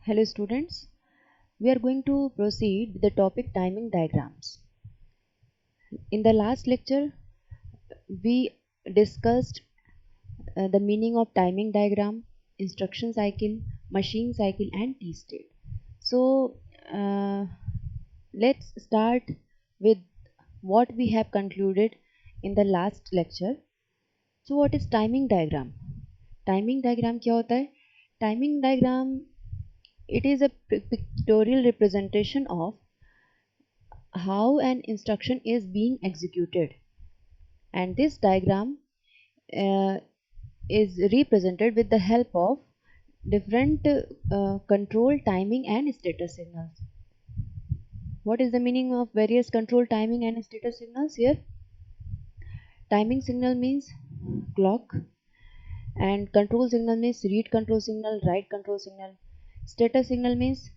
Hello students, we are going to proceed with the topic timing diagrams. In the last lecture, we discussed the meaning of timing diagram, instruction cycle, machine cycle and T-state. So let's start with what we have concluded in the last lecture. So what is timing diagram? Timing diagram क्या होता है? Timing diagram, it is a pictorial representation of how an instruction is being executed, and this diagram uh, is represented with the help of different control, timing and status signals. What is the meaning of various control, timing and status signals here? Timing signal means clock, and control signal means read control signal, write control signal. Status signal means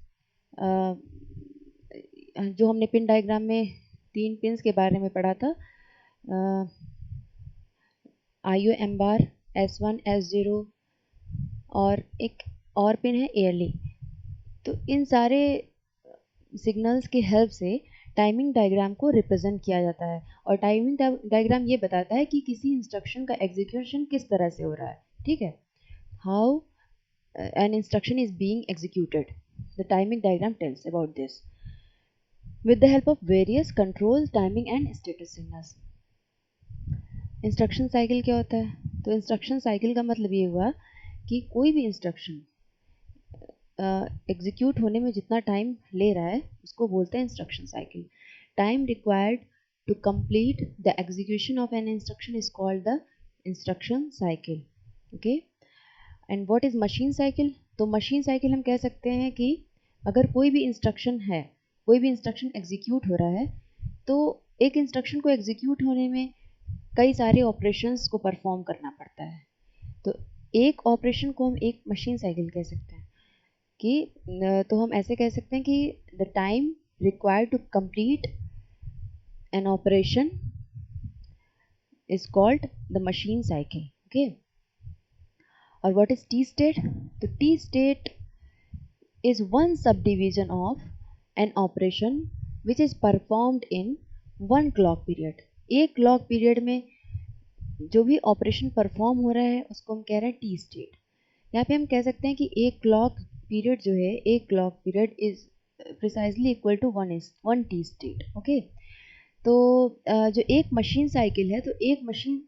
जो हमने pin diagram में 3 pins के बारे में पढ़ा था, IO M bar, S1, S0 और एक और पिन है एयरली. तो इन सारे सिग्नल्स की हेल्प से टाइमिंग डायग्राम को रिप्रेजेंट किया जाता है, और टाइमिंग डायग्राम ये बताता है कि किसी इंस्ट्रक्शन का एग्जीक्यूशन किस तरह से हो रहा है. ठीक है, how an instruction is being executed. The timing diagram tells about this with the help of various control, timing and status signals. Instruction cycle क्या होता है? तो इंस्ट्रक्शन साइकिल का मतलब ये हुआ कि कोई भी इंस्ट्रक्शन एग्जीक्यूट होने में जितना टाइम ले रहा है उसको बोलते हैं instruction cycle. Time required to complete the execution of an instruction is called the instruction cycle. Okay, and what is machine cycle? तो मशीन साइकिल हम कह सकते हैं कि अगर कोई भी इंस्ट्रक्शन है, कोई भी इंस्ट्रक्शन एग्जीक्यूट हो रहा है, तो एक इंस्ट्रक्शन को एग्जीक्यूट होने में कई सारे ऑपरेशंस को परफॉर्म करना पड़ता है. तो एक ऑपरेशन को हम एक मशीन साइकिल कह सकते हैं कि तो हम ऐसे कह सकते हैं कि the time required to complete an operation is called the machine cycle. Okay, और व्हाट इज टी स्टेट? तो T state is one sub division of an operation which is performed in one clock period. एक clock period में जो भी operation perform हो रहा है उसको हम कह रहे हैं टी स्टेट. यहाँ पे हम कह सकते हैं कि एक क्लॉक पीरियड जो है, एक clock period is precisely equal to one T state. Okay, तो जो एक मशीन साइकिल है, तो एक मशीन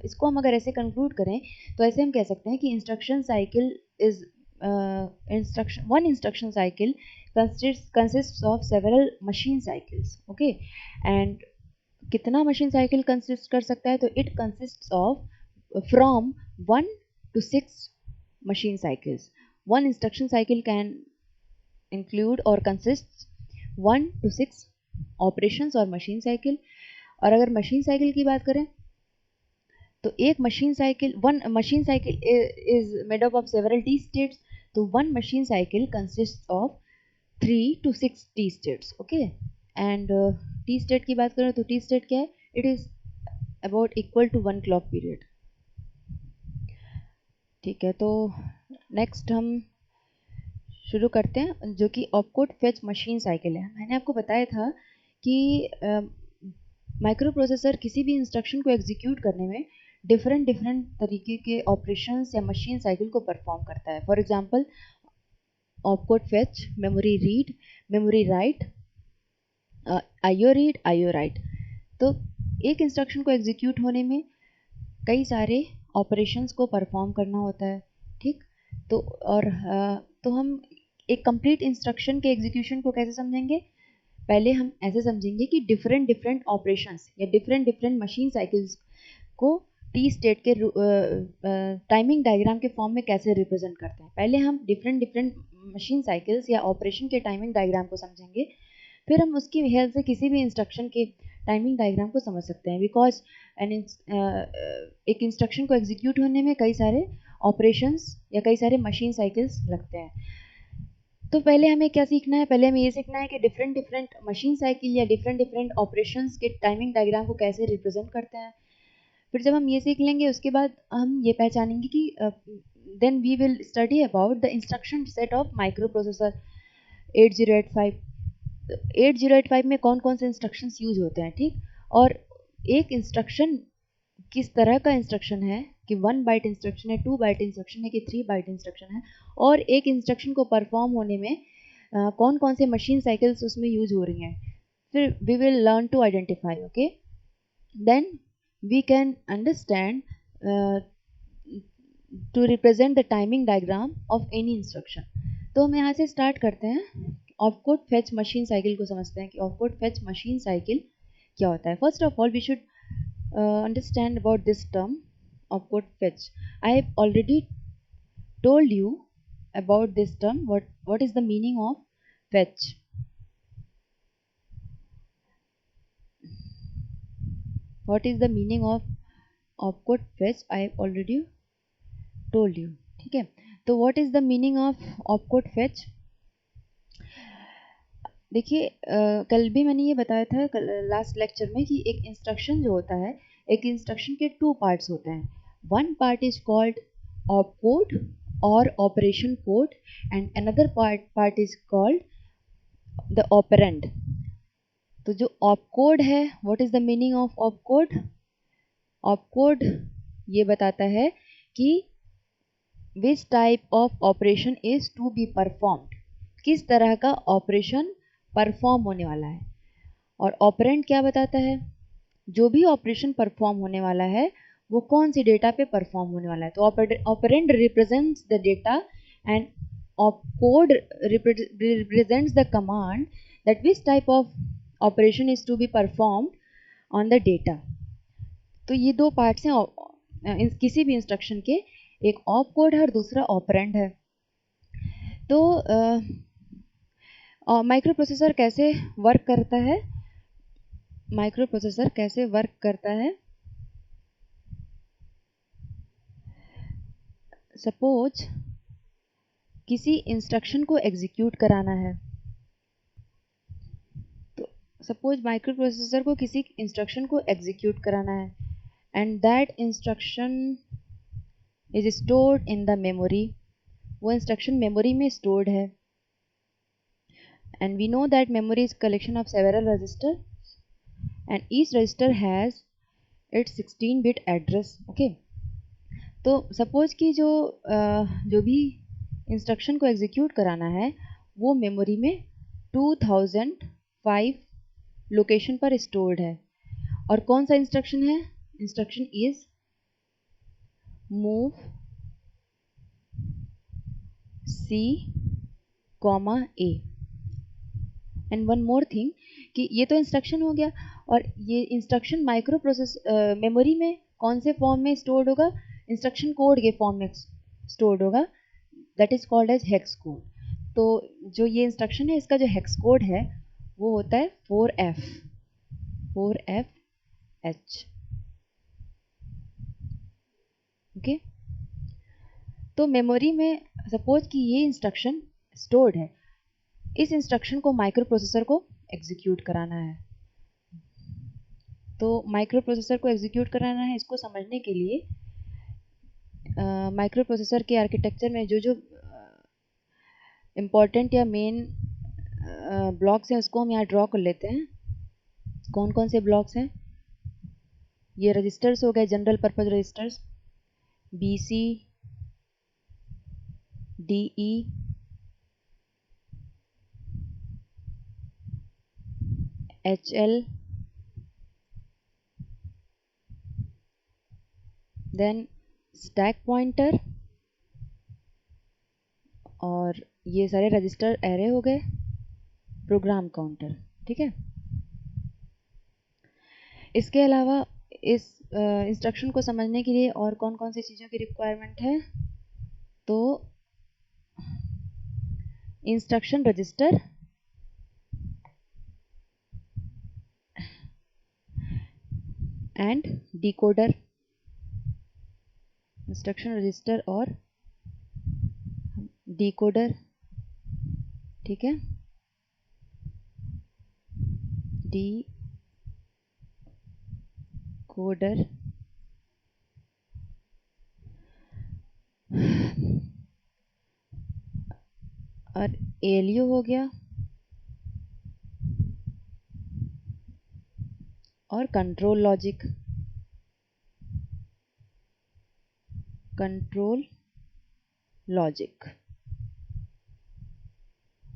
इसको हम अगर ऐसे कंक्लूड करें तो ऐसे हम कह सकते हैं कि instruction cycle is one instruction cycle consists of several machine cycles. Okay, and कितना मशीन साइकिल कंसिस्ट कर सकता है? तो it consists of from 1 to 6 machine cycles. One instruction cycle can include और कंसिस्ट्स 1 to 6 ऑपरेशंस और machine cycle. और अगर machine cycle की बात करें तो एक machine cycle, one machine cycle is made up of several T states. तो one machine cycle consists of 3 to 6 T states. Okay, and T state की बात करें तो टी स्टेट क्या है? It is about equal to one clock period. ठीक है, तो नेक्स्ट हम शुरू करते हैं जो कि ऑपकोड फेच मशीन साइकिल है. मैंने आपको बताया था कि माइक्रो प्रोसेसर किसी भी इंस्ट्रक्शन को एग्जीक्यूट करने में डिफरेंट तरीके के ऑपरेशंस या मशीन साइकिल को परफॉर्म करता है. For example, opcode fetch, memory read, memory write, IO read, IO right. तो एक इंस्ट्रक्शन को एग्जीक्यूट होने में कई सारे ऑपरेशंस को परफॉर्म करना होता है. ठीक, तो और तो हम एक कंप्लीट इंस्ट्रक्शन के एग्जीक्यूशन को कैसे समझेंगे? पहले हम ऐसे समझेंगे कि डिफरेंट ऑपरेशंस या डिफरेंट मशीन साइकिल्स को टी स्टेट के टाइमिंग डायग्राम के फॉर्म में कैसे रिप्रेजेंट करते हैं. पहले हम डिफरेंट मशीन साइकिल्स या ऑपरेशन के टाइमिंग डायग्राम को समझेंगे, फिर हम उसकी हेल्प से किसी भी इंस्ट्रक्शन के टाइमिंग डायग्राम को समझ सकते हैं. बिकॉज एक इंस्ट्रक्शन को एग्जीक्यूट होने में कई सारे ऑपरेशंस या कई सारे मशीन साइकिल्स लगते हैं. तो पहले हमें क्या सीखना है? पहले हमें ये सीखना है कि डिफरेंट मशीन साइकिल या डिफरेंट ऑपरेशंस के टाइमिंग डायग्राम को कैसे रिप्रेजेंट करते हैं. फिर जब हम ये सीख लेंगे उसके बाद हम ये पहचानेंगे कि then we will study about the instruction set of microprocessor 8085. 8085 में कौन कौन से इंस्ट्रक्शंस यूज होते हैं, ठीक। और एक इंस्ट्रक्शन किस तरह का इंस्ट्रक्शन है कि 1 बाइट इंस्ट्रक्शन है, 2 बाइट इंस्ट्रक्शन है कि 3 बाइट इंस्ट्रक्शन है, और एक इंस्ट्रक्शन को परफॉर्म होने में कौन कौन से मशीन साइकिल्स उसमें यूज हो रही हैं, फिर we will learn to identify. Okay, then we can understand to represent the timing diagram of any instruction. तो हम यहाँ से स्टार्ट करते हैं, ऑफकोड फेच मशीन साइकिल को समझते हैं कि ऑफकोड फेच मशीन साइकिल क्या होता है। First of all we should understand about this term opcode fetch. I have already told you about this term. What is the meaning of fetch? What is the meaning of opcode fetch? I have already told you. ठीक है, तो what is the meaning of opcode fetch? देखिए कल भी मैंने ये बताया था लास्ट लेक्चर में कि एक इंस्ट्रक्शन जो होता है, एक इंस्ट्रक्शन के 2 पार्ट्स होते हैं। One part is called op code और operation code, and another part is called the operand. तो जो ऑप कोड है, what is the meaning of op code? Op code ये बताता है कि which type of operation is to be performed, किस तरह का ऑपरेशन परफॉर्म होने वाला है। और ऑपरेंड क्या बताता है? जो भी ऑपरेशन परफॉर्म होने वाला है वो कौन सी डेटा पे परफॉर्म होने वाला है। तो operand represents the data and opcode represents the command that which type of operation is to be performed on the data. तो ये 2 पार्ट्स हैं किसी भी इंस्ट्रक्शन के, एक ऑपकोड है और दूसरा ऑपरेंड है। तो माइक्रो प्रोसेसर कैसे वर्क करता है? माइक्रो प्रोसेसर कैसे वर्क करता है? सपोज किसी इंस्ट्रक्शन को एग्जीक्यूट कराना है, तो सपोज माइक्रो प्रोसेसर को किसी इंस्ट्रक्शन को एग्जीक्यूट कराना है, and that instruction is stored in the memory. वो इंस्ट्रक्शन मेमोरी में स्टोर्ड है, and we know that memory is collection of several registers and each register has its 16-bit address. okay, तो suppose कि जो भी instruction को execute कराना है वो मेमोरी में 2005 लोकेशन पर स्टोर्ड है। और कौन सा इंस्ट्रक्शन है? Instruction is move C comma A. And one more thing कि ये तो इंस्ट्रक्शन हो गया, और ये इंस्ट्रक्शन माइक्रो प्रोसेस मेमोरी में कौन से फॉर्म में स्टोर्ड होगा? इंस्ट्रक्शन कोड के फॉर्म में स्टोर्ड होगा, that is called as hex code. तो जो ये इंस्ट्रक्शन है इसका जो हेक्स कोड है वो होता है 4FH। ओके, तो मेमोरी में सपोज कि ये इंस्ट्रक्शन स्टोर्ड है, इस इंस्ट्रक्शन को माइक्रो प्रोसेसर को एग्जीक्यूट कराना है। तो माइक्रो प्रोसेसर को एग्जीक्यूट कराना है, इसको समझने के लिए माइक्रो प्रोसेसर के आर्किटेक्चर में जो इम्पोर्टेंट या मेन ब्लॉक्स हैं उसको हम यहाँ ड्रॉ कर लेते हैं। कौन कौन से ब्लॉक्स हैं? ये रजिस्टर्स हो गए, general purpose registers, BC DE HL, then stack pointer, और ये सारे रजिस्टर एरे हो गए, प्रोग्राम काउंटर। ठीक है, इसके अलावा इस इंस्ट्रक्शन को समझने के लिए और कौन कौन सी चीज़ों की रिक्वायरमेंट है? तो instruction register, and decoder. Instruction register और डिकोडर, ठीक है, डिकोडर। और ALU हो गया और control logic, control logic.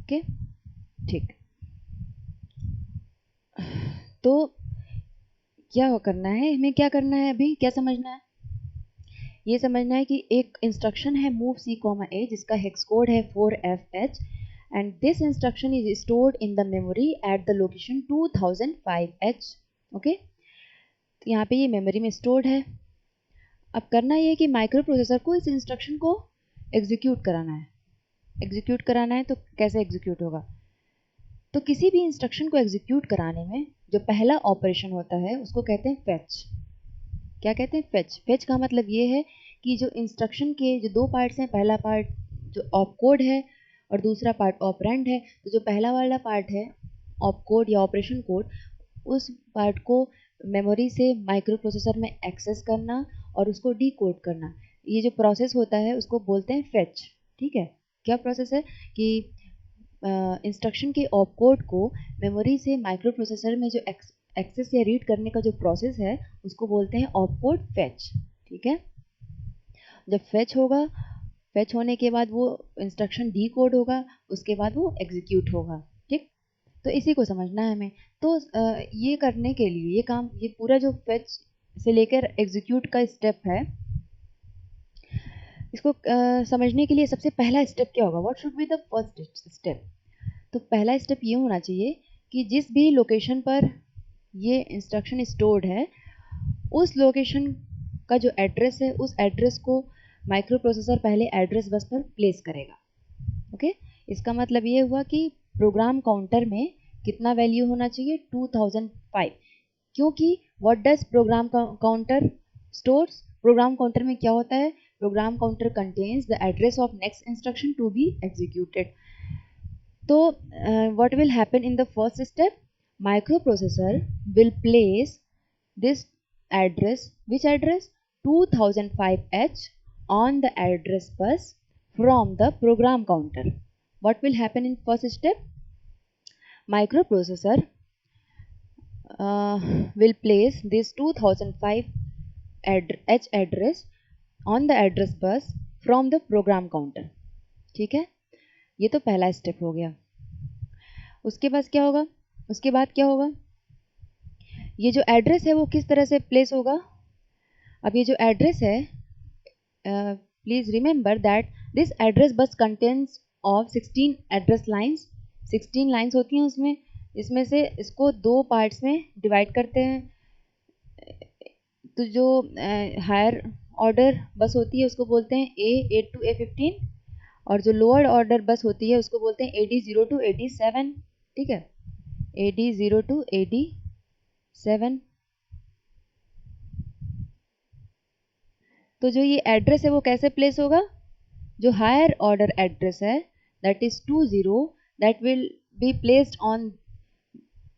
Okay, ठीक। तो क्या करना है हमें, क्या करना है अभी, क्या समझना है? ये समझना है कि एक इंस्ट्रक्शन है मूव C, A जिसका हेक्स कोड है 4FH and this instruction is stored in the memory at the location 2005H। Okay, तो यहाँ पे ये मेमोरी में स्टोर्ड है। अब करना ये कि माइक्रो प्रोसेसर को इस इंस्ट्रक्शन को एग्जीक्यूट कराना है। एग्जीक्यूट कराना है तो कैसे एग्जीक्यूट होगा? तो किसी भी इंस्ट्रक्शन को एग्जीक्यूट कराने में जो पहला ऑपरेशन होता है उसको कहते हैं फेच। क्या कहते हैं? फेच। फेच का मतलब ये है कि जो इंस्ट्रक्शन के जो दो पार्ट्स हैं, पहला पार्ट जो ऑप कोड है और दूसरा पार्ट ऑपरेंड है, तो जो पहला वाला पार्ट है ऑप कोड या ऑपरेशन कोड, उस पार्ट को मेमोरी से माइक्रो प्रोसेसर में एक्सेस करना और उसको डी कोड करना, ये जो प्रोसेस होता है उसको बोलते हैं फेच। ठीक है, क्या प्रोसेस है कि इंस्ट्रक्शन के ऑप कोड को मेमोरी से माइक्रो प्रोसेसर में जो एक्सेस या रीड करने का जो प्रोसेस है उसको बोलते हैं ऑप कोड फेच। ठीक है, जब फेच होगा, फेच होने के बाद वो इंस्ट्रक्शन डी कोड होगा, उसके बाद वो एग्जीक्यूट होगा। ठीक, तो इसी को समझना है हमें। तो ये करने के लिए ये काम, ये पूरा जो फेच से लेकर एग्जीक्यूट का स्टेप है, इसको समझने के लिए सबसे पहला स्टेप क्या होगा? What should be the first step? तो पहला स्टेप ये होना चाहिए कि जिस भी लोकेशन पर ये इंस्ट्रक्शन स्टोर्ड है उस लोकेशन का जो एड्रेस है उस एड्रेस को माइक्रो प्रोसेसर पहले एड्रेस बस पर प्लेस करेगा। ओके, इसका मतलब ये हुआ कि प्रोग्राम काउंटर में कितना वैल्यू होना चाहिए? 2005। क्योंकि what does program counter stores? Program counter में क्या होता है? Program counter contains the address of next instruction to be executed. So, what will happen in the first step? Microprocessor will place this address, which address? 2005H on the address bus from the program counter. What will happen in first step? Microprocessor will place this 2005H address on the address bus from the program counter. ठीक है, ये तो पहला step हो गया। उसके बाद क्या होगा? उसके बाद क्या होगा? ये जो एड्रेस है वो किस तरह से प्लेस होगा? अब ये जो एड्रेस है, please remember that this address bus contains of 16 address lines. 16 lines होती हैं उसमें, इसमें से इसको दो पार्ट्स में डिवाइड करते हैं। तो जो हायर ऑर्डर बस होती है उसको बोलते हैं A8 to A15 और जो लोअर ऑर्डर बस होती है उसको बोलते हैं AD0 to AD7। ठीक है, AD0 to AD7। तो जो ये एड्रेस है वो कैसे प्लेस होगा? जो हायर ऑर्डर एड्रेस है that is 20, that will be placed on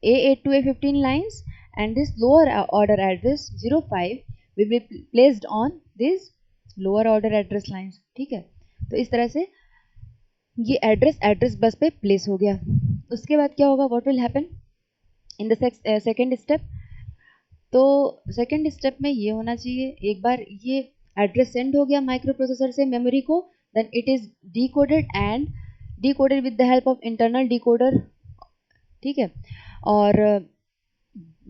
A8 to A15 lines and this lower order address 05 will be placed on this lower order address lines। ठीक है, तो इस तरह से ये एड्रेस बस पे प्लेस हो गया। उसके बाद क्या होगा? What will happen in the second step? तो सेकंड स्टेप में ये होना चाहिए, एक बार ये एड्रेस सेंड हो गया माइक्रो प्रोसेसर से मेमोरी को, then it is decoded and decoded with the help of internal decoder. ठीक है, और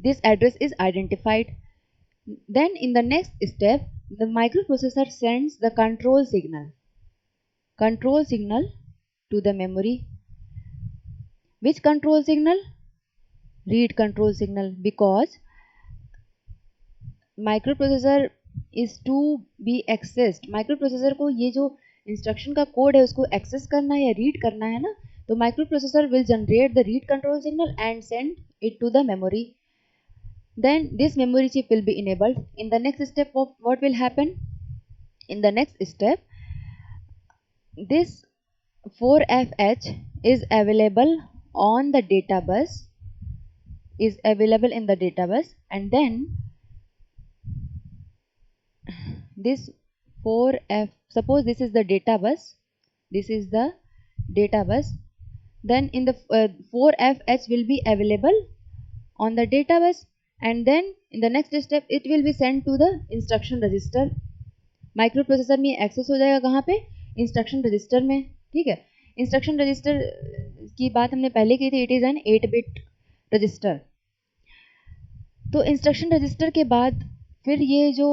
this address is identified. Then in the next step the microprocessor sends the control signal to the memory. Which control signal? Read control signal, because microprocessor is to be accessed। microprocessor को ये जो instruction का code है उसको access करना है या read करना है ना, तो microprocessor will generate the read control signal and send it to the memory। Then this memory chip will be enabled. In the next step of what will happen? In the next step this 4FH is available on the data bus, is available in the data bus, and then this 4F, suppose this is the data bus, this is the data bus, then in the 4FH will be available on the data bus, and then in the next step it will be sent to the instruction register. Microprocessor में access हो जाएगा कहाँ पे, instruction register में, ठीक है। Instruction register की बात हमने पहले की थी, it is an eight bit register. तो इंस्ट्रक्शन रजिस्टर के बाद फिर ये जो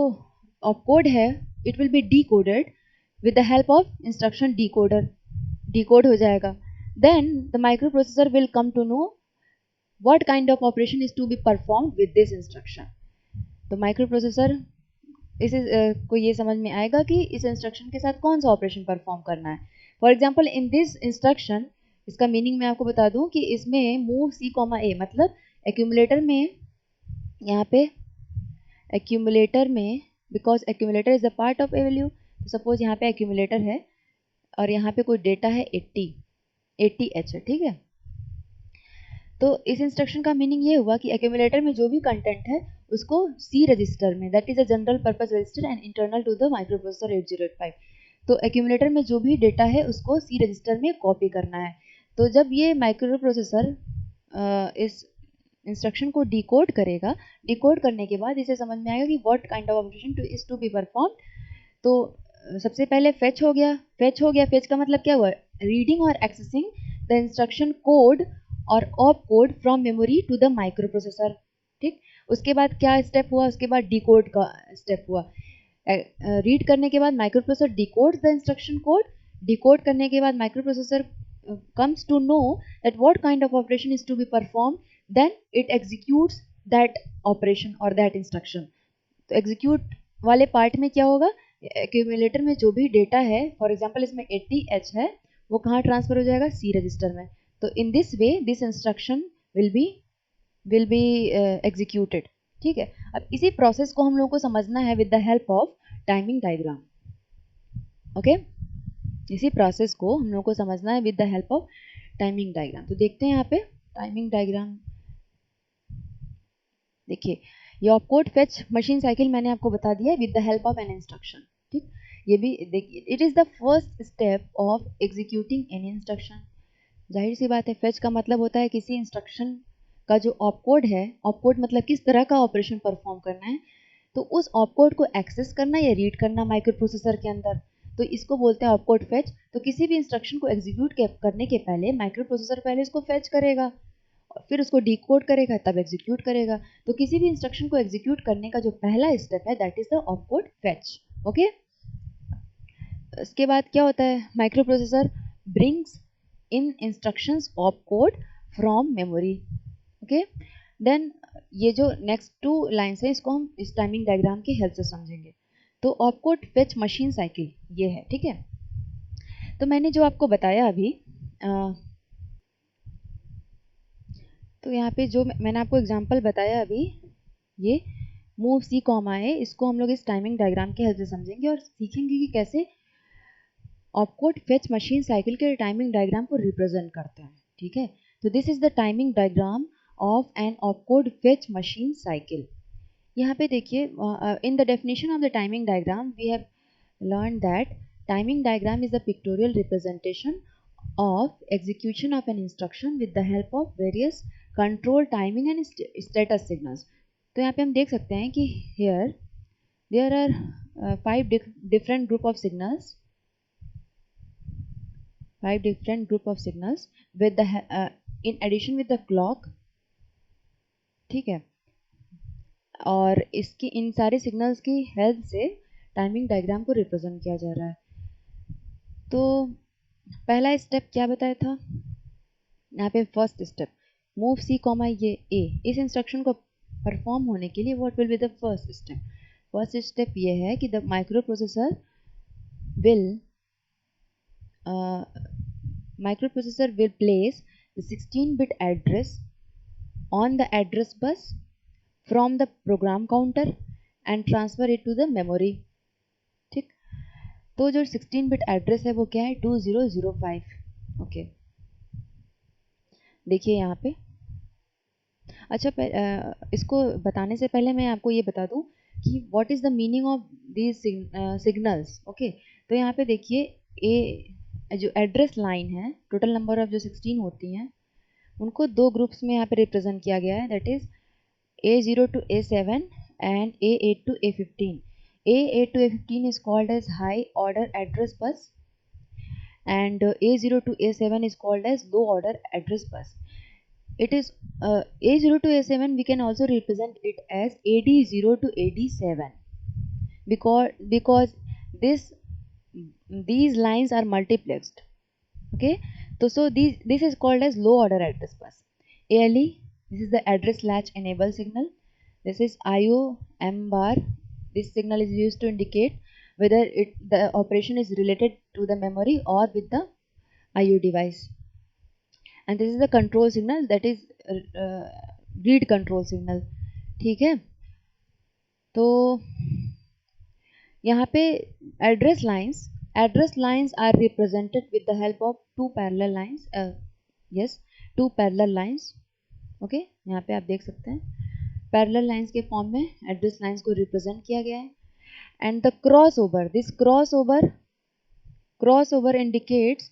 ऑपकोड है it will be decoded with the help of instruction decoder, decode हो जाएगा। Then the microprocessor will come to know what kind of operation is to be performed with this instruction। तो microprocessor इस को ये समझ में आएगा कि इस इंस्ट्रक्शन के साथ कौन सा ऑपरेशन परफॉर्म करना है। For example in this instruction, इसका मीनिंग मैं आपको बता दूं कि इसमें मूव सी कॉमा ए मतलब एक्यूमुलेटर में, यहाँ पे एक्यूमुलेटर में, because accumulator is a part of A value, तो सपोज यहाँ पे एक्यूमुलेटर है और यहाँ पे कोई डेटा है 80H है, ठीक है। तो इस इंस्ट्रक्शन का मीनिंग ये हुआ कि एक्यूमुलेटर में जो भी कंटेंट है उसको सी रजिस्टर में, that is a general purpose register and internal to the microprocessor 8085, तो एक्यूमुलेटर में जो भी डेटा है उसको सी रजिस्टर में कॉपी करना है। तो जब ये माइक्रोप्रोसेसर इस इंस्ट्रक्शन को डिकोड करेगा, डिकोड करने के बाद इसे समझ में आएगा कि what kind of operation is to be perform. तो सबसे पहले फेच हो गया, फेच का मतलब क्या हुआ, रीडिंग और एक्सेसिंग द इंस्ट्रक्शन कोड और op code from memory to the microprocessor, ठीक। उसके बाद क्या स्टेप हुआ, उसके बाद डिकोड का स्टेप हुआ। रीड करने के बाद microprocessor decode the instruction code, decode करने के बाद microprocessor comes to know that what kind of operation is to be performed, then it executes that operation or that instruction। तो execute वाले पार्ट में क्या होगा, एक्यूमुलेटर में जो भी डेटा है, फॉर एग्जांपल इसमें 80H है, वो कहाँ ट्रांसफर हो जाएगा, सी रजिस्टर में। तो in this way this instruction will be executed, ठीक है। अब इसी प्रोसेस को हम लोगों को समझना है with the help of timing diagram, okay. इसी प्रोसेस को हम लोगों को समझना है with the help of timing diagram. तो देखते हैं यहाँ पे टाइमिंग डायग्राम। देखिए ये ऑपकोड फेच मशीन साइकिल मैंने आपको बता दिया है with the help of an instruction, ठीक। ये भी देखिए, it is the first step of executing any instruction. जाहिर सी बात है, फेच का मतलब होता है किसी इंस्ट्रक्शन का जो ऑपकोड है, ऑपकोड मतलब किस तरह का ऑपरेशन परफॉर्म करना है, तो उस ऑपकोड को एक्सेस करना या रीड करना माइक्रोप्रोसेसर के अंदर, तो इसको बोलते हैं ऑपकोड फेच। तो किसी भी इंस्ट्रक्शन को एग्जीक्यूट करने के पहले माइक्रोप्रोसेसर पहले इसको फेच करेगा और फिर उसको डिकोड करेगा, तब एग्जीक्यूट करेगा। तो किसी भी इंस्ट्रक्शन को एग्जीक्यूट करने का जो पहला स्टेप है that is the opcode fetch, okay. इसके बाद क्या होता है, microprocessor brings in instructions opcode from memory, okay. Then ये जो नेक्स्ट 2 लाइन्स हैं इसको हम इस टाइमिंग डायग्राम की हेल्प से समझेंगे। तो ऑपकोड फेच मशीन साइकिल ये है, ठीक है। तो मैंने जो आपको बताया अभी, तो यहाँ पे जो मैंने आपको एग्जांपल बताया अभी, ये मूव सी कॉमा है, इसको हम लोग इस टाइमिंग डायग्राम की हेल्प से समझेंगे और सीखेंगे कि कैसे ऑपकोड फेच मशीन साइकिल के टाइमिंग डायग्राम को रिप्रेजेंट करते हैं, ठीक है। तो this is the timing diagram of an opcode fetch machine cycle. यहाँ पे देखिए, in the definition of the timing diagram we have learn that timing diagram is the pictorial representation of execution of an instruction with the help of various control timing and status signals। तो यहाँ पे हम देख सकते हैं कि here there are 5 different group of signals, 5 different group of signals with the in addition with the clock, ठीक है। और इसकी इन सारे सिग्नल्स की हेल्प से टाइमिंग डायग्राम को रिप्रेजेंट किया जा रहा है। तो पहला स्टेप क्या बताया था यहाँ पे, first step move C comma ये ए, इस इंस्ट्रक्शन को परफॉर्म होने के लिए what will be the first step. First step ये है कि the microprocessor will place the 16-bit address on the address bus from the program counter and transfer it to the memory, ठीक। तो जो 16-bit एड्रेस है वो क्या है, 2005, ओके। देखिए यहाँ पे, अच्छा इसको बताने से पहले मैं आपको ये बता दूं कि what is the meaning of these signals, okay. तो यहाँ पे देखिए जो एड्रेस लाइन है, टोटल नंबर ऑफ जो 16 होती हैं, उनको दो ग्रुप्स में यहाँ पे रिप्रेजेंट किया गया है, that is A0 to A7 and A8 to A15. A8 to A15 is called as high order address bus, and A0 to A7 is called as low order address bus. It is A0 to A7, we can also represent it as AD0 to AD7, because this these lines are multiplexed. Okay, so this is called as low order address bus. ALE, this is the address latch enable signal. This is IO M bar. This signal is used to indicate whether the operation is related to the memory or with the IO device. And this is the control signal, that is read control signal. ठीक है, तो यहाँ पे address lines are represented with the help of two parallel lines. Yes, two parallel lines. Okay, यहाँ पे आप देख सकते हैं पैरेलल लाइंस के फॉर्म में एड्रेस लाइंस को रिप्रेजेंट किया गया है. And the crossover, this crossover indicates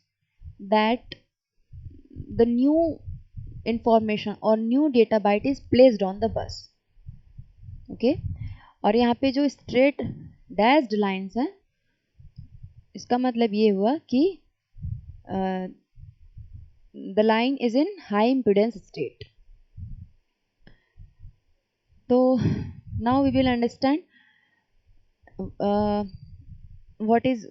that the new information और new data byte is placed on the bus. Okay, और यहाँ पे जो स्ट्रेट डैश्ड लाइंस हैं, इसका मतलब ये हुआ कि the line is in high impedance state. तो now we will understand what is,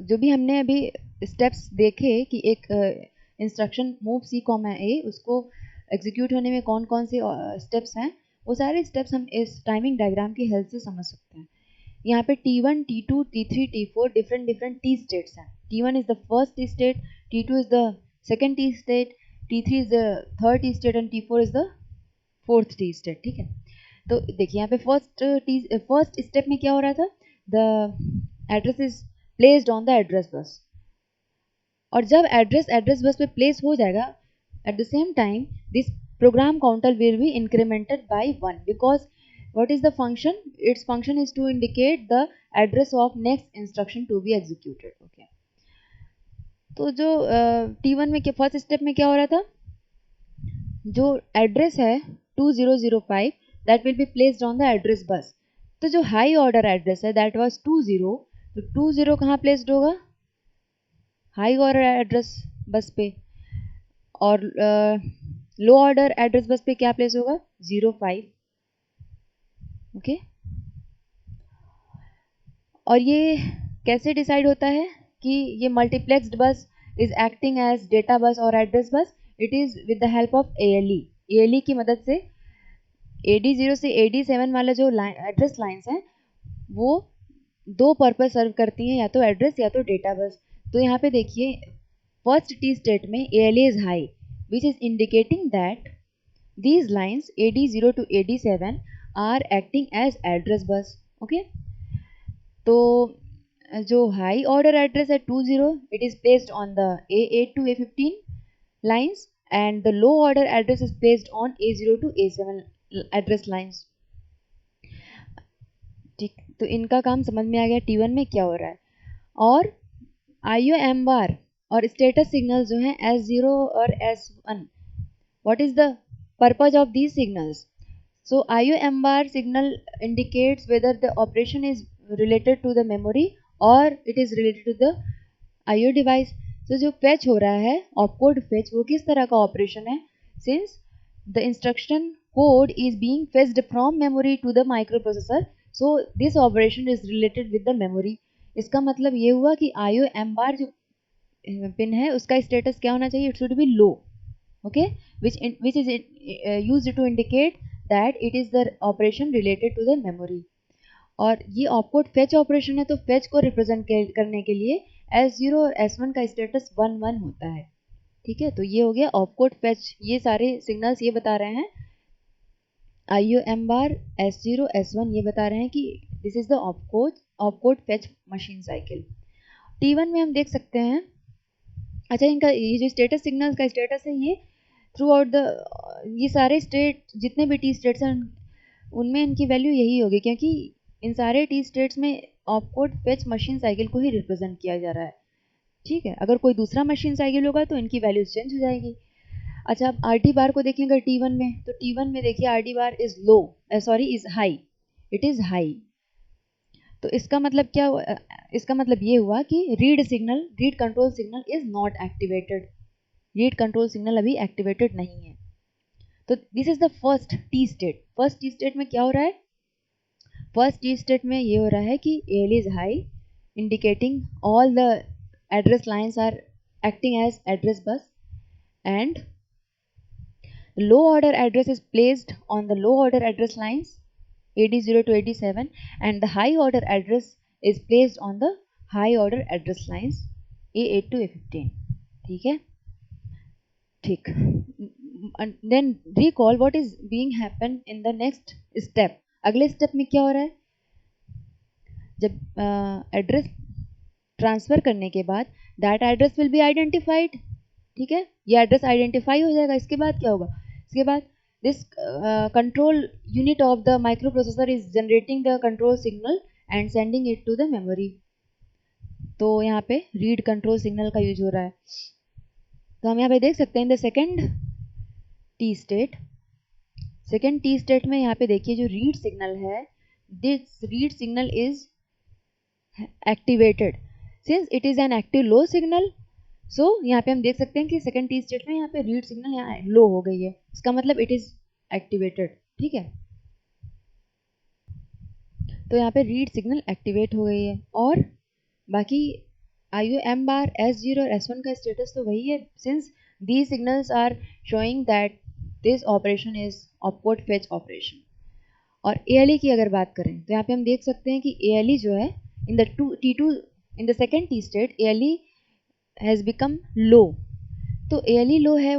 जो भी हमने अभी स्टेप्स देखे कि एक इंस्ट्रक्शन मूव C, A, उसको एग्जीक्यूट होने में कौन कौन से स्टेप्स हैं, वो सारे स्टेप्स हम इस टाइमिंग डायग्राम की हेल्प से समझ सकते हैं. यहाँ पे T1, T2, T3, T4 different T states हैं. T1 is the first T state, T2 is the second T state, T3 is the third T state and T4 is the fourth T state. ठीक है, तो देखिए यहाँ पे first step में क्या हो रहा था, the address is placed on the address bus. और जब एड्रेस बस पे प्लेस हो जाएगा, at the same time this program counter will be incremented by 1, because what is the function, its function is to indicate the address of next instruction to be executed. Okay, तो जो T1 में first step में क्या हो रहा था, जो address है 2005 that will be placed on the address बस. तो जो हाई ऑर्डर एड्रेस है दैट वाज 20, तो 20 कहाँ प्लेस्ड होगा, हाई ऑर्डर एड्रेस बस पे. और लो ऑर्डर एड्रेस बस पे क्या प्लेस होगा, 05. ओके, और ये कैसे डिसाइड होता है कि ये मल्टीप्लेक्स्ड बस इज एक्टिंग एज डेटा बस और address bus. It is with the help of ALE की मदद से. AD0 से AD7 वाला जो एड्रेस लाइंस हैं वो दो पर्पस सर्व करती हैं, या तो एड्रेस या तो डेटा बस. तो यहाँ पे देखिए फर्स्ट T स्टेट में ALE is high, which is indicating that these lines AD0 to AD7 are acting as address bus. Okay, तो जो हाई ऑर्डर एड्रेस है 20, it is placed on the A8 to A15 lines, and the low order address is placed on A0 to A7 address lines. ठीक, तो इनका काम समझ में आ गया T1 में क्या हो रहा है. और IO M bar और स्टेटस सिग्नल जो हैं S0 और S1, what is the purpose of these signals? So IO M bar signal indicates whether the operation is related to the memory or it is related to the IO device. So जो fetch हो रहा है opcode fetch, वो किस तरह का operation है, since the instruction code is being fetched from memory to the microprocessor, so this operation is related with the memory. इसका मतलब ये हुआ कि IO M bar जो पिन है उसका स्टेटस क्या होना चाहिए, it should be low. Okay, which is used to indicate that it is the operation related to the memory. और ये ऑपकोड फेच ऑपरेशन है, तो फेच को रिप्रेजेंट करने के लिए S0 और S1 का स्टेटस 1 होता है. ठीक है, तो ये हो गया ऑपकोड फेच. ये सारे सिग्नल्स ये बता रहे हैं, IO M bar, S0, S1 ये बता रहे हैं कि this is the opcode fetch machine cycle. T1 में हम देख सकते हैं, अच्छा इनका ये जो स्टेटस सिग्नल का स्टेटस है ये थ्रू आउट द, ये सारे स्टेट जितने भी T स्टेट्स हैं उनमें इनकी वैल्यू यही होगी, क्योंकि इन सारे T स्टेट्स में ऑपकोड फेच मशीन साइकिल को ही रिप्रेजेंट किया जा रहा है, ठीक है। अगर कोई दूसरा मशीन साइकिल होगा तो इनकी वैल्यूज चेंज हो जाएगी। अच्छा, अब आर टी बार को देखेंगे T1 में, तो T1 में देखिए R T bar is low, sorry is high, it is high. तो इसका मतलब क्या हुआ? इसका मतलब ये हुआ कि read control signal is not activated, read control signal अभी एक्टिवेटेड नहीं है। तो this is the first T state. First T state में क्या हो रहा है? फर्स्ट टी स्टेट में ये हो रहा है कि AL is high, indicating all the address lines are acting as address bus, and low order address is placed on the low order address lines AD0 to AD7, and the high order address is placed on the high order address lines A8 to A15, ठीक है, ठीक। Then recall what is being happen in the next step। अगले step में क्या हो रहा है? जब एड्रेस ट्रांसफर करने के बाद that address will be identified, ठीक है, ये एड्रेस आइडेंटिफाई हो जाएगा। इसके बाद क्या होगा? इसके बाद this control unit of the micro processor is generating the control signal and sending it to the memory. तो यहाँ पे रीड कंट्रोल सिग्नल का यूज हो रहा है। तो हम यहाँ पे देख सकते हैं in the second T state, second T state में यहाँ पे देखिए जो रीड सिग्नल है, this read signal is activated since it is an active low signal. So यहाँ पे हम देख सकते हैं कि सेकेंड टी स्टेट में यहाँ पे रीड सिग्नल यहाँ लो हो गई है, इसका मतलब इट इज एक्टिवेटेड, ठीक है। तो यहाँ पे रीड सिग्नल एक्टिवेट हो गई है, और बाकी IO M बार S0 और S1 का स्टेटस तो वही है, since these signals are showing that this operation is opcode fetch operation. और ALE की अगर बात करें तो यहाँ पे हम देख सकते हैं कि ALE जो है in the T2 in the second T state ALE has become low। तो ALE low है,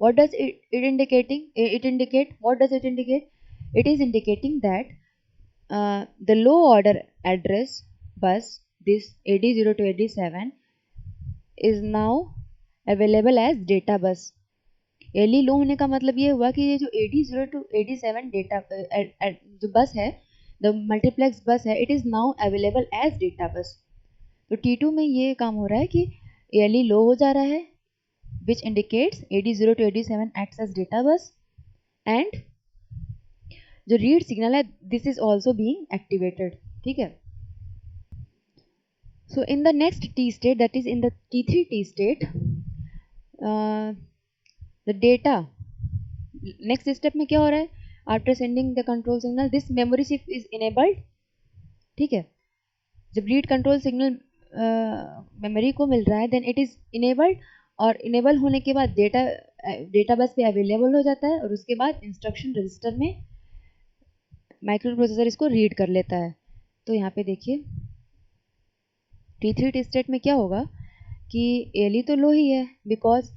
what does it indicating? It indicate, what does it indicate? It is indicating that the low order address bus, this AD0 to AD7 is now available as data bus। ALE लो होने का मतलब ये हुआ कि ये जो AD0 to AD7 data जो बस है, द मल्टीप्लेक्स बस है, it is now available as data bus. तो T2 में ये काम हो रहा है कि ALE लो हो जा रहा है, which indicates AD0 to AD7 acts as data bus, and जो रीड सिग्नल है this is also being activated, ठीक है। So in the next T state, that is in the T3 T state, the data next step में क्या हो रहा है? After sending the control signal this memory shift is enabled, ठीक है। जब रीड कंट्रोल सिग्नल मेमोरी को मिल रहा है देन इट इज इनेबल्ड, और इनेबल होने के बाद डेटा बस पे अवेलेबल हो जाता है, और उसके बाद इंस्ट्रक्शन रजिस्टर में माइक्रो प्रोसेसर इसको रीड कर लेता है। तो यहाँ पे देखिए T3 स्टेट में क्या होगा कि ALE तो लो ही है, because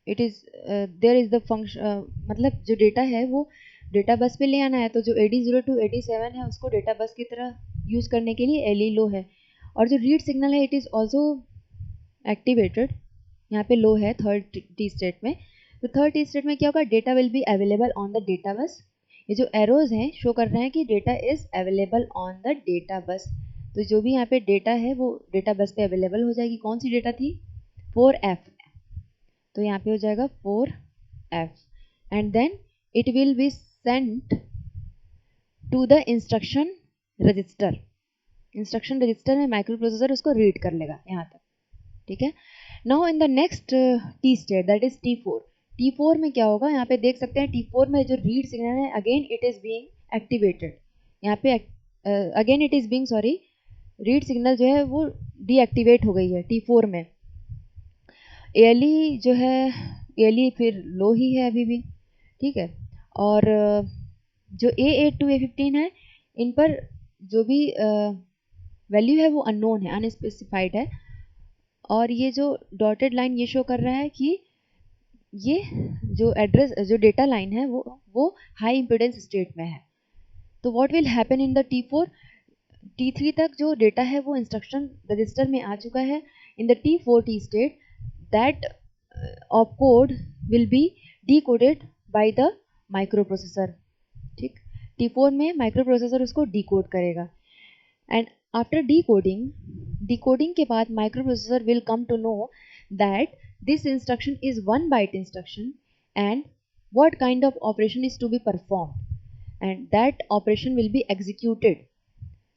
it is there is the function, मतलब जो डेटा है वो डेटा बस पे ले आना है। तो जो AD0 to AD7 है उसको डेटा बस की तरह यूज करने के लिए ALE लो है, और जो रीड सिग्नल है इट इज ऑल्सो एक्टिवेटेड, यहाँ पे लो है थर्ड टी स्टेट में। तो थर्ड टी स्टेट में क्या होगा? Data will be available on the data बस। ये जो एरोज हैं शो कर रहे हैं कि data is available on the data bus. तो जो भी यहाँ पे डेटा है वो डेटा बस पे अवेलेबल हो जाएगी। कौन सी डेटा थी? 4F, तो यहाँ पे हो जाएगा 4F, and then it will be sent to the instruction register. Instruction register में माइक्रो प्रोसेसर उसको रीड कर लेगा यहाँ तक, ठीक है। Now in the next T state that is T4। T4 में क्या होगा? यहाँ पे देख सकते हैं T4 में जो रीड सिग्नल है again it is being activated. यहाँ पे again it is being, sorry, read signal जो है वो डीएक्टिवेट हो गई है T4 में। ALE जो है ALE फिर लो ही है अभी भी, ठीक है। और जो A8 to A15 है इन पर जो भी वैल्यू है वो अननोन है, अनस्पेसिफाइड है, और ये जो डॉटेड लाइन ये शो कर रहा है कि ये जो एड्रेस जो डेटा लाइन है वो हाई इम्पिडेंस स्टेट में है। तो what will happen in the T4? T3 तक जो डेटा है वो इंस्ट्रक्शन रजिस्टर में आ चुका है। In the T4 T state that opcode will be decoded by the micro processor, ठीक। T4 में माइक्रो प्रोसेसर उसको डिकोड करेगा। एंड आफ्टर डिकोडिंग के बाद micro processor will come to know that this instruction is 1 byte instruction and what kind of operation is to be performed and that operation will be executed.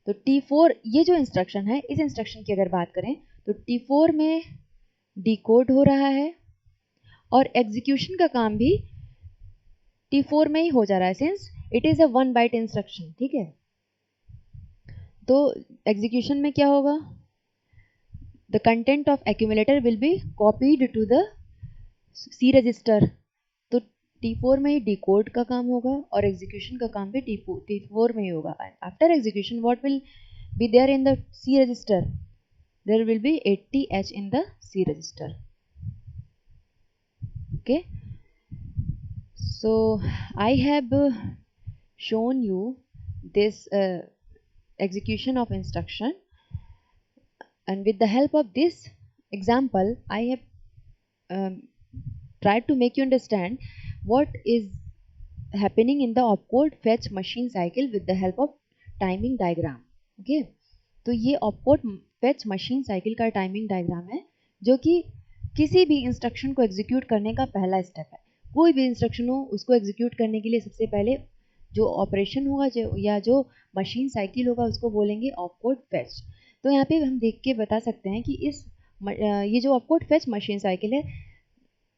तो T4 ये जो instruction है, इस instruction की अगर बात करें तो T4 में डिकोड हो रहा है और एग्जीक्यूशन का काम भी T4 में ही हो जा रहा है since it is a 1 byte instruction. ठीक है, तो एग्जीक्यूशन में क्या होगा, the content of accumulator will be copied to the C register. तो T4 में ही डिकोड का काम होगा और एग्जीक्यूशन का काम भी T4 में ही होगा. After execution what will be there in the C register, there will be 80H in the C register. Okay, so I have shown you this execution of instruction, and with the help of this example I have tried to make you understand what is happening in the opcode fetch machine cycle with the help of timing diagram. Okay, तो ये opcode fetch machine cycle का timing diagram है जो कि किसी भी instruction को execute करने का पहला स्टेप है. कोई भी इंस्ट्रक्शन हो उसको एग्जीक्यूट करने के लिए सबसे पहले जो ऑपरेशन होगा या जो मशीन साइकिल होगा उसको बोलेंगे ऑपकोड फेच. तो यहाँ पे हम देख के बता सकते हैं कि ये जो ऑपकोड फेच मशीन साइकिल है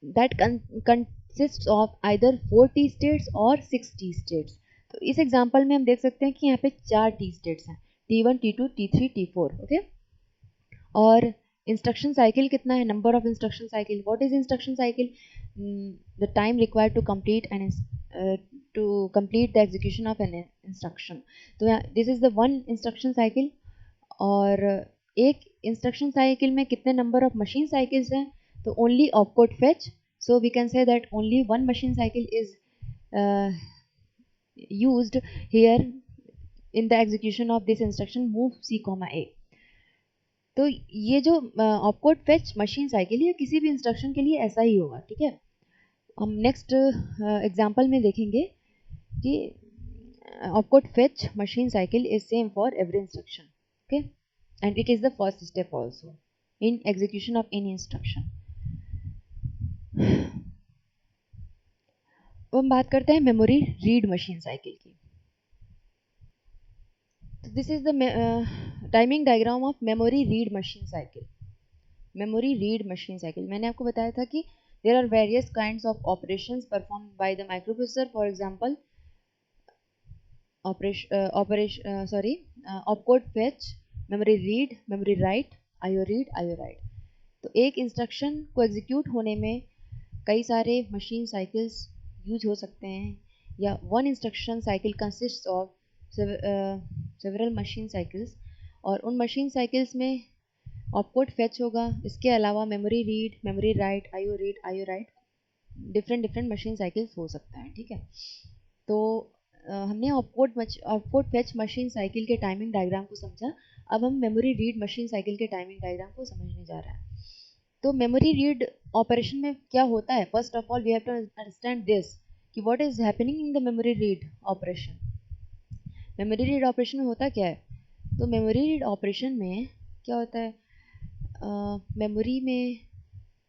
that consist of either 4 T states और 6 टी स्टेट्स. तो इस एग्जांपल में हम देख सकते हैं कि यहाँ पे 4 टी स्टेट्स हैं, T1, T2, T3, T4. Okay, और इंस्ट्रक्शन साइकिल कितना है, number of instruction cycle. What is instruction cycle, the time required to complete the execution of an instruction. तो this is the one instruction cycle. और एक instruction cycle में कितने number of machine cycles हैं, तो only opcode fetch. So we can say that only one machine cycle is used here in the execution of this instruction move C, A. तो ये जो opcode fetch machine cycle है किसी भी instruction के लिए ऐसा ही होगा. ठीक है, हम नेक्स्ट एग्जांपल में देखेंगे कि opcode fetch machine cycle is same for every instruction. Okay, and it is the first step also in execution of any instruction. अब हम बात करते हैं मेमोरी रीड मशीन साइकिल की. This is the timing diagram of memory read machine cycle. Memory read machine cycle, मैंने आपको बताया था कि there are various kinds of operations performed by the microprocessor. For example, opcode fetch, memory read, memory write, IO read, IO write. तो एक instruction को execute होने में कई सारे मशीन साइकिल्स यूज हो सकते हैं, या one instruction cycle consist of several machine cycles, और उन मशीन साइकिल्स में ऑपकोड फेच होगा. इसके अलावा memory read, memory write, IO right, different machine cycles हो सकता है. ठीक है, तो हमने ऑपकोड फेच मशीन साइकिल के टाइमिंग डायग्राम को समझा. अब हम मेमोरी रीड मशीन साइकिल के टाइमिंग डायग्राम को समझने जा रहे हैं. तो मेमोरी रीड ऑपरेशन में क्या होता है, first of all we have to understand this कि what is happening in the memory read operation. Memory read operation में होता क्या है, तो मेमोरी रीड ऑपरेशन में क्या होता है,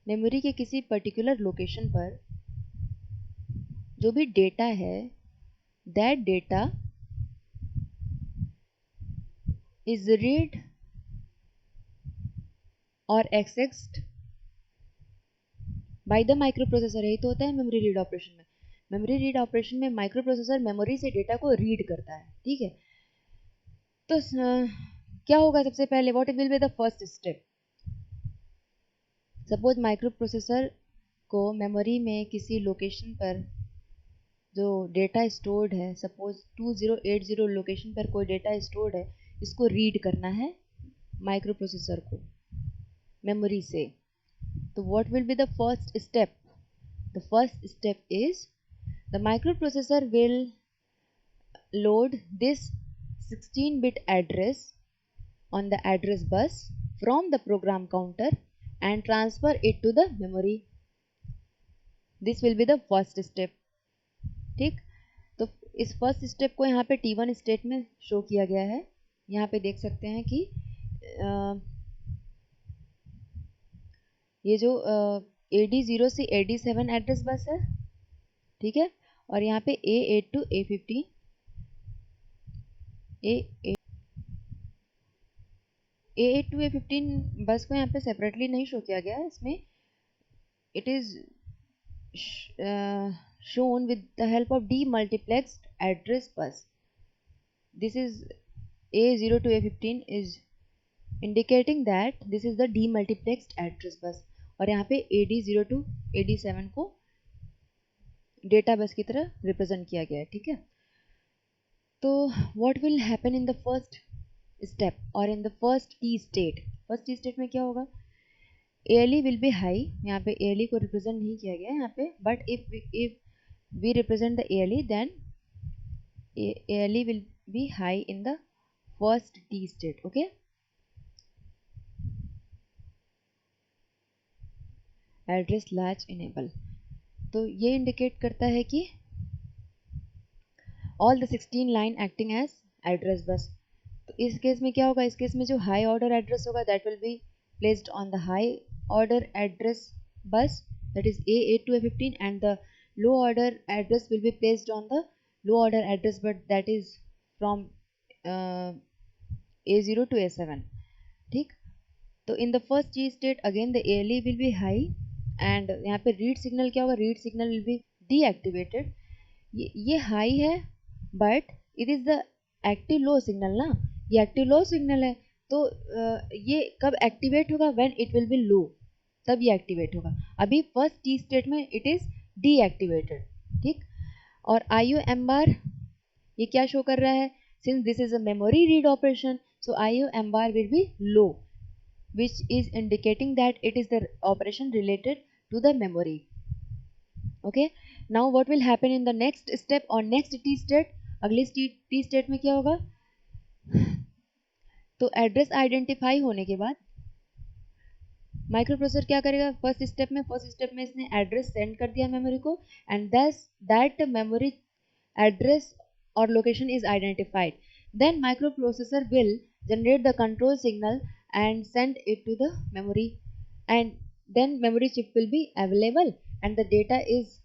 मेमोरी के किसी पर्टिकुलर लोकेशन पर जो भी डेटा है दैट डेटा इज रीड और accessed bye the micro processor. यही तो होता है मेमोरी रीड ऑपरेशन में. मेमोरी रीड ऑपरेशन में माइक्रो प्रोसेसर मेमोरी से डेटा को रीड करता है. ठीक है, तो क्या होगा सबसे पहले, what will be the first step. Suppose micro processor को मेमोरी में किसी लोकेशन पर जो डेटा स्टोर्ड है, सपोज 2080 लोकेशन पर कोई डेटा स्टोर्ड है, इसको रीड करना है माइक्रो प्रोसेसर को मेमोरी से. तो what will be the first step, the first step is the microprocessor will load this 16-bit address on the address bus from the program counter and transfer it to the memory. This will be the first step. ठीक, तो इस first step को यहाँ पे T1 state में show किया गया है. यहाँ पे देख सकते हैं कि ये जो AD0 से AD7 एड्रेस बस है, ठीक है। और यहाँ पे A8 to A15 A8 to A15 बस को यहाँ पे सेपरेटली नहीं शो किया गया है, इसमें it is shown with the help of demultiplexed address bus. This is A0 to A15 is indicating that this is the demultiplexed address bus, और यहाँ पे AD0 to AD7 को डेटा बस की तरह रिप्रेजेंट किया गया है, ठीक है। तो what will happen in the first step और in the first T state? First T state में क्या होगा? ALE विल बी हाई, यहाँ पे ALE को रिप्रेजेंट नहीं किया गया है यहाँ पे, but if we represent the ALE then ALE will be high in the first T state. Okay, address latch enable, तो ये इंडिकेट करता है कि all the 16 line acting as address bus. तो इस केस में क्या होगा? इस केस में जो हाई ऑर्डर एड्रेस होगा that will be placed on the high order address bus, that is A8 to A15, and the low order address will be placed on the low order address bus, that is from A0 to A7, ठीक। तो इन the first G state again the ALE will be high, and यहाँ पे read signal क्या होगा? Read signal will be deactivated. ये high है but it is the active low signal ना, ये एक्टिव लो सिग्नल है, तो ये कब एक्टिवेट होगा? व्हेन इट विल बी लो, तब ये एक्टिवेट होगा। अभी फर्स्ट T स्टेट में इट इज़ डीएक्टिवेटेड, ठीक। और IO-M बार ये क्या शो कर रहा है? Since this is a memory read operation, so IO-M bar will be low, which is indicating that it is the operation related to the memory. Okay, now what will happen in the next step or next T state? अगली T state में क्या होगा? तो address identify होने के बाद micro processor क्या करेगा? फर्स्ट स्टेप में इसने एड्रेस सेंड कर दिया मेमोरी को, and that memory address or location is identified. Then microprocessor will generate the control signal and send it to the memory, and then memory chip will be available and the data is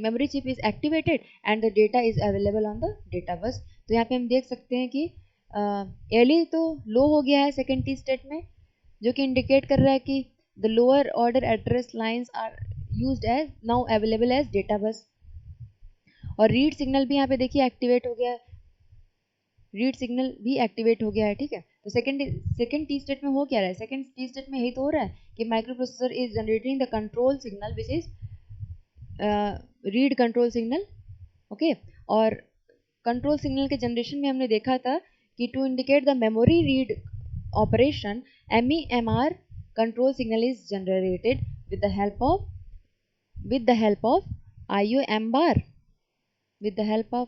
memory chip is activated and the data is available on the data bus. तो यहाँ पे हम देख सकते हैं कि ALE तो लो हो गया है सेकेंड T स्टेट में, जो कि इंडिकेट कर रहा है कि the lower order address lines are used as now available as data bus, और रीड सिग्नल भी यहाँ पे देखिए एक्टिवेट हो गया है, रीड सिग्नल भी एक्टिवेट हो गया है, ठीक है। तो सेकंड टी स्टेट में हो क्या रहा है? सेकंड टी स्टेट में यही तो हो रहा है कि micro processor is generating the control signal which is read control signal, okay. और कंट्रोल सिग्नल के जनरेशन में हमने देखा था कि to indicate the memory read operation MEMR control signal is generated with the help of IO-M bar, with the help of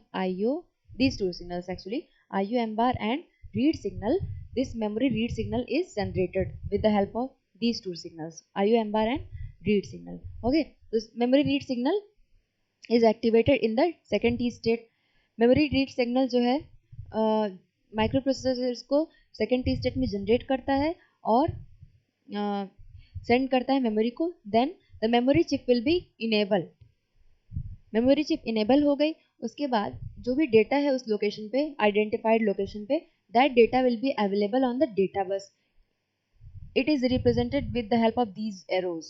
these two signals actually, IO-M bar and read signal. This memory read signal is generated with the help of these two signals, IO-M bar and read signal. Okay, this memory read signal is activated in the second T state. memory read signal जो है microprocessor इसको second T state में generate करता है और send करता है memory को, then the memory chip will be enable. Memory chip enable हो गई, उसके बाद जो भी डेटा है उस लोकेशन पे, आइडेंटिफाइड लोकेशन पे, that data will be available on the data बस। It is represented with the help of these arrows.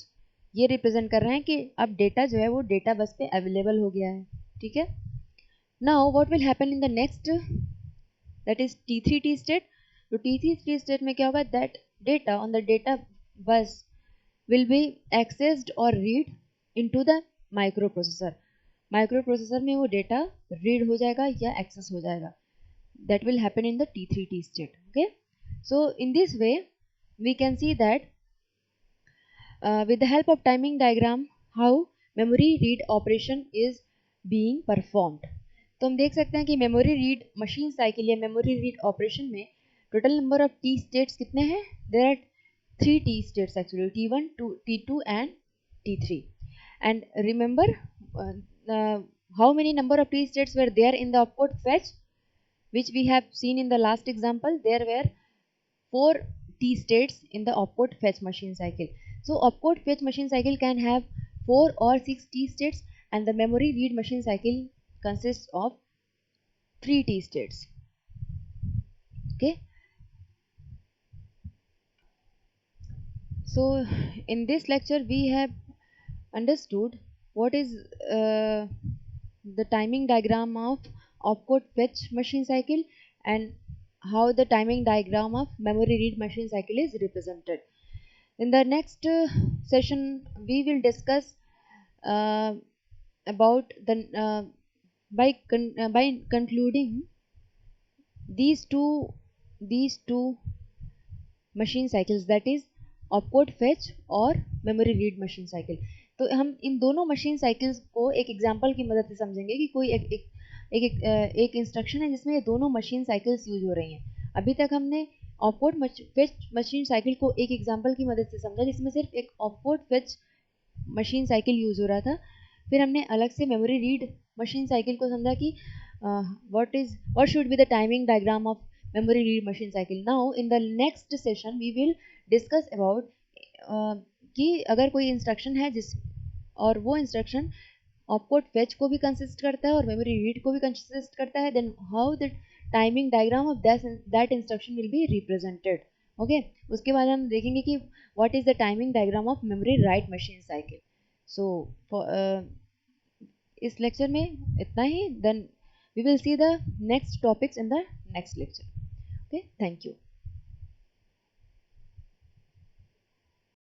ये रिप्रेजेंट कर रहे हैं कि अब डेटा जो है वो डेटा बस पे अवेलेबल हो गया है, ठीक है। Now what will happen in the next, that is T3 T state. तो T3 T स्टेट में क्या होगा? That data on the data bus will be accessed और read into the micro processor. Microprocessor में वो data read हो जाएगा या एक्सेस हो जाएगा, that will happen in the T3 T state. Okay, so in this way we can see that with the help of timing diagram how memory read operation is being performed. तो हम देख सकते हैं कि memory read machine cycle या memory read operation में total number of T states कितने हैं? There are 3 T states actually, T1 T2 and T3, and remember how many number of T states were there in the opcode fetch? which we have seen in the last example. There were 4 T states in the opcode fetch machine cycle. So opcode fetch machine cycle can have 4 or 6 T states, and the memory read machine cycle consists of 3 T states. Okay. So in this lecture we have understood what is the timing diagram of opcode fetch machine cycle, and how the timing diagram of memory read machine cycle is represented. In the next session we will discuss uh, about the by concluding these two machine cycles, that is opcode fetch और memory read machine cycle. तो हम इन दोनों machine cycles को एक example की मदद से समझेंगे कि कोई एक इंस्ट्रक्शन है जिसमें ये दोनों मशीन साइकिल्स यूज हो रही हैं. अभी तक हमने ऑपकोड फेच मशीन साइकिल को एक एग्जांपल की मदद से समझा जिसमें सिर्फ एक opcode fetch machine cycle use हो रहा था. फिर हमने अलग से मेमोरी रीड मशीन साइकिल को समझा कि what should be the timing diagram of memory read machine cycle. Now in the next session we will discuss about कि अगर कोई इंस्ट्रक्शन है जिस और वो इंस्ट्रक्शन ऑपकोड फेच को भी कंसिस्ट करता है और मेमोरी रीड को भी कंसिस्ट करता है, then how the timing diagram of that instruction will be represented. Okay. उसके बाद हम देखेंगे कि what is the timing diagram of memory write machine cycle. So इस लेक्चर में इतना ही. Then we will see the next topics in the next lecture. Okay, thank you.